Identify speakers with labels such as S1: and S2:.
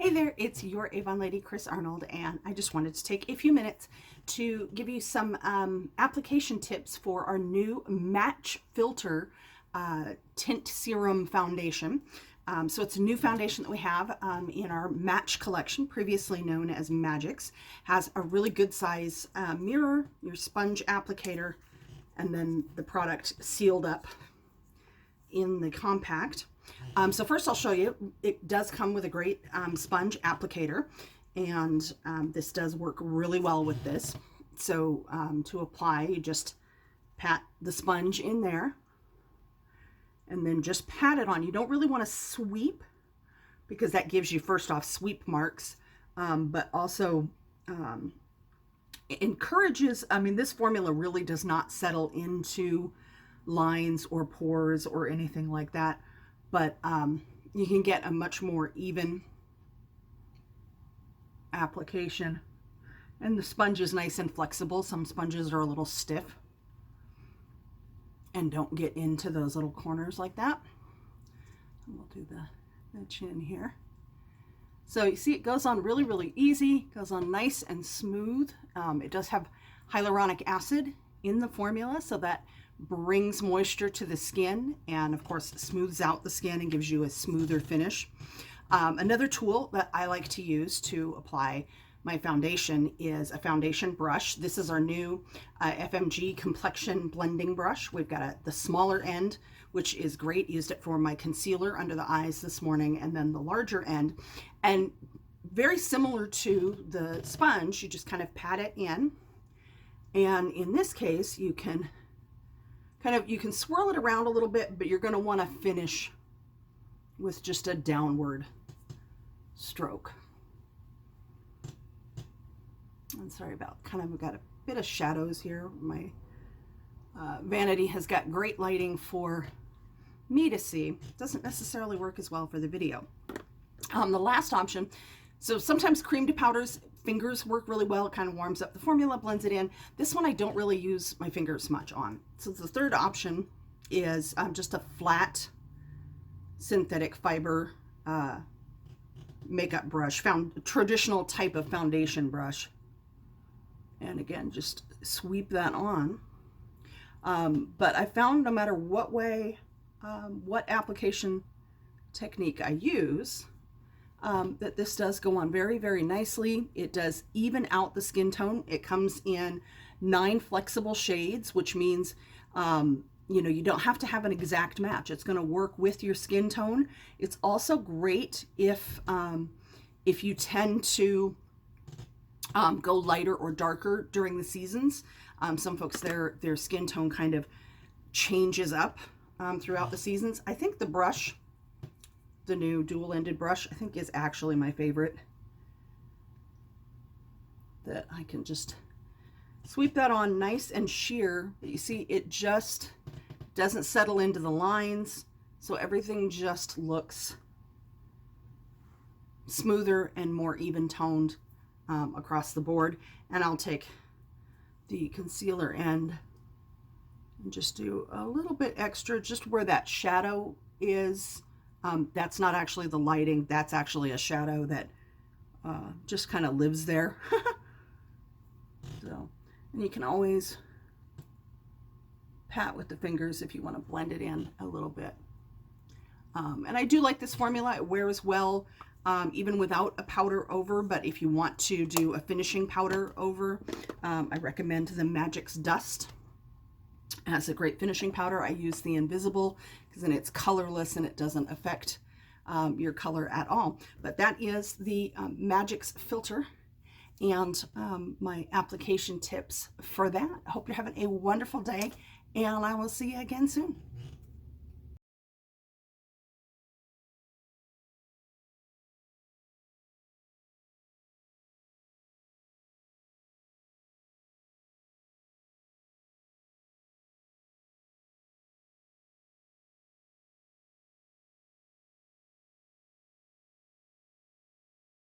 S1: Hey there, it's your Avon lady, Chris Arnold, and I just wanted to take a few minutes to give you some application tips for our new Match Filter Tint Serum Foundation. So it's a new foundation that we have in our Match collection, previously known as Magic's. Has a really good size mirror, your sponge applicator, and then the product sealed up in the compact. So first I'll show you, it does come with a great sponge applicator, and this does work really well with this. So to apply, you just pat the sponge in there and then just pat it on. You don't really want to sweep because that gives you, first off, sweep marks, but also encourages, this formula really does not settle into lines or pores or anything like that. But you can get a much more even application. And the sponge is nice and flexible. Some sponges are a little stiff and don't get into those little corners like that. And we'll do the chin here. So you see it goes on really, really easy. Goes on nice and smooth. It does have hyaluronic acid in the formula, so that brings moisture to the skin and of course smooths out the skin and gives you a smoother finish. Another tool that I like to use to apply my foundation is a foundation brush. This is our new FMG complexion blending brush. We've got the smaller end, which is great. Used it for my concealer under the eyes this morning, and then the larger end. And very similar to the sponge, you just kind of pat it in. And in this case, you can swirl it around a little bit, but you're going to want to finish with just a downward stroke. I'm sorry about I've got a bit of shadows here. My vanity has got great lighting for me to see. It doesn't necessarily work as well for the video. The last option, so sometimes cream to powders, fingers work really well. It kind of warms up the formula, blends it in. This one I don't really use my fingers much on. So the third option is just a flat synthetic fiber makeup brush, traditional type of foundation brush. And again, just sweep that on. But I found no matter what way, what application technique I use, that this does go on very, very nicely. It does even out the skin tone. It comes in 9 flexible shades, which means, you don't have to have an exact match. It's going to work with your skin tone. It's also great if you tend to go lighter or darker during the seasons. Some folks, their skin tone kind of changes up throughout the seasons. I think the brush, the new dual-ended brush, I think is actually my favorite. That I can just sweep that on nice and sheer. But you see, it just doesn't settle into the lines, so everything just looks smoother and more even toned across the board. And I'll take the concealer end and just do a little bit extra just where that shadow is. That's not actually the lighting, that's actually a shadow that just kind of lives there. So, and you can always pat with the fingers if you want to blend it in a little bit. And I do like this formula. It wears well even without a powder over, but if you want to do a finishing powder over, I recommend the Magic's Dust. It has a great finishing powder. I use the Invisible because then it's colorless and it doesn't affect your color at all. But that is the Magic's filter and my application tips for that. I hope you're having a wonderful day, and I will see you again soon.